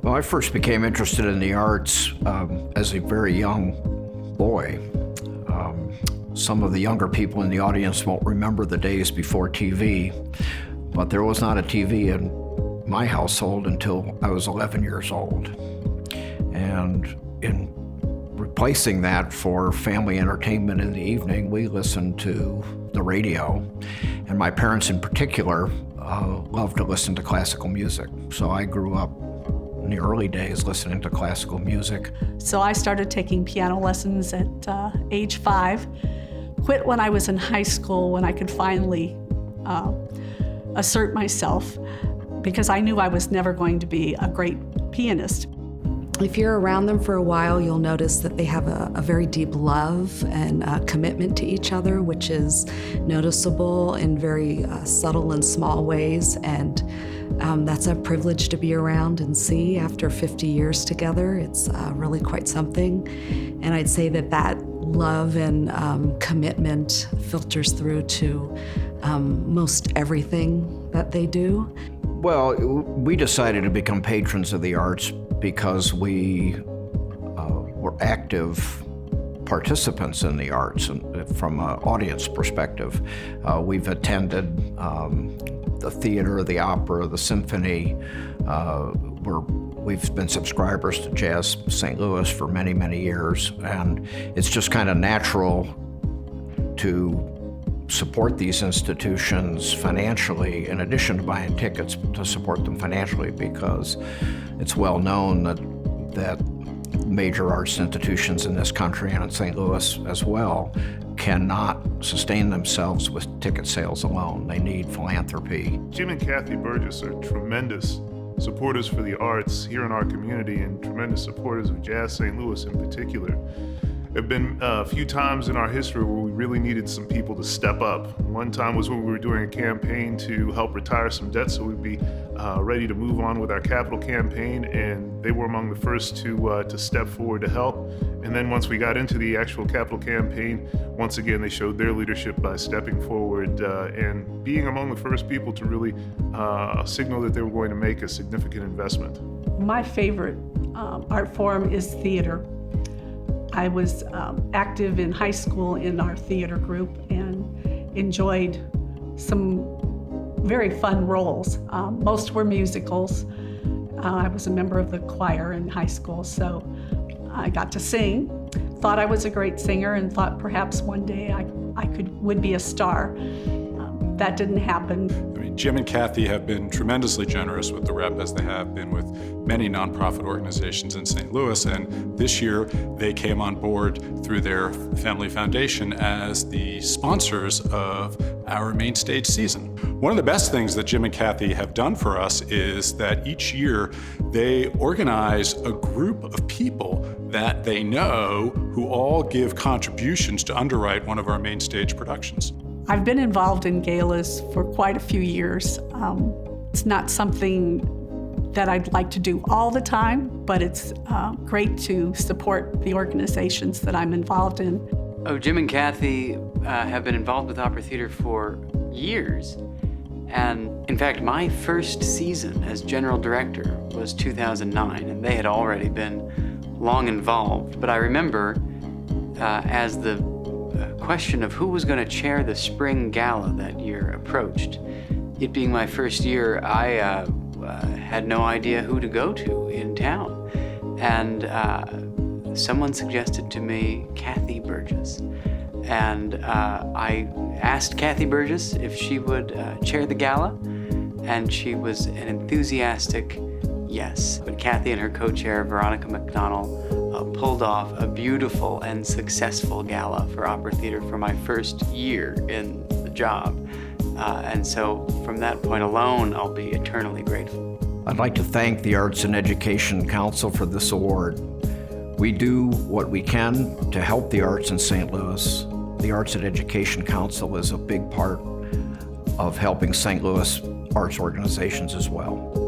Well, I first became interested in the arts as a very young boy. Some of the younger people in the audience won't remember the days before TV, but there was not a TV in my household until I was 11 years old. And in replacing that for family entertainment in the evening, we listened to the radio. And my parents in particular loved to listen to classical music. So I grew up in the early days listening to classical music. So I started taking piano lessons at age 5, quit when I was in high school when I could finally assert myself because I knew I was never going to be a great pianist. If you're around them for a while, you'll notice that they have a very deep love and commitment to each other, which is noticeable in very subtle and small ways. And that's a privilege to be around and see after 50 years together. It's really quite something. And I'd say that love and commitment filters through to most everything that they do. Well, we decided to become patrons of the arts because we were active participants in the arts and from an audience perspective. We've attended the theater, the opera, the symphony. We've been subscribers to Jazz St. Louis for many, many years, and it's just kind of natural to support these institutions financially in addition to buying tickets to support them financially, because it's well known that major arts institutions in this country and in St. Louis as well cannot sustain themselves with ticket sales alone. They need philanthropy. Jim and Cathy Berges are tremendous supporters for the arts here in our community and tremendous supporters of Jazz St. Louis in particular. There have been a few times in our history where we really needed some people to step up. One time was when we were doing a campaign to help retire some debt so we'd be ready to move on with our capital campaign, and they were among the first to step forward to help. And then once we got into the actual capital campaign, once again they showed their leadership by stepping forward and being among the first people to really signal that they were going to make a significant investment. My favorite art form is theater. I was active in high school in our theater group and enjoyed some very fun roles. Most were musicals. I was a member of the choir in high school, so I got to sing. Thought I was a great singer and thought perhaps one day I would be a star. That didn't happen. I mean, Jim and Cathy have been tremendously generous with the Rep, as they have been with many nonprofit organizations in St. Louis, and this year they came on board through their family foundation as the sponsors of our main stage season. One of the best things that Jim and Cathy have done for us is that each year they organize a group of people that they know who all give contributions to underwrite one of our main stage productions. I've been involved in galas for quite a few years. It's not something that I'd like to do all the time, but it's great to support the organizations that I'm involved in. Oh, Jim and Cathy have been involved with opera theater for years. And in fact, my first season as general director was 2009, and they had already been long involved. But I remember as the question of who was going to chair the spring gala that year approached. It being my first year, I had no idea who to go to in town. And someone suggested to me Cathy Berges. And I asked Cathy Berges if she would chair the gala, and she was an enthusiastic yes. But Cathy and her co-chair, Veronica McDonnell, pulled off a beautiful and successful gala for opera theater for my first year in the job. And so from that point alone, I'll be eternally grateful. I'd like to thank the Arts and Education Council for this award. We do what we can to help the arts in St. Louis. The Arts and Education Council is a big part of helping St. Louis arts organizations as well.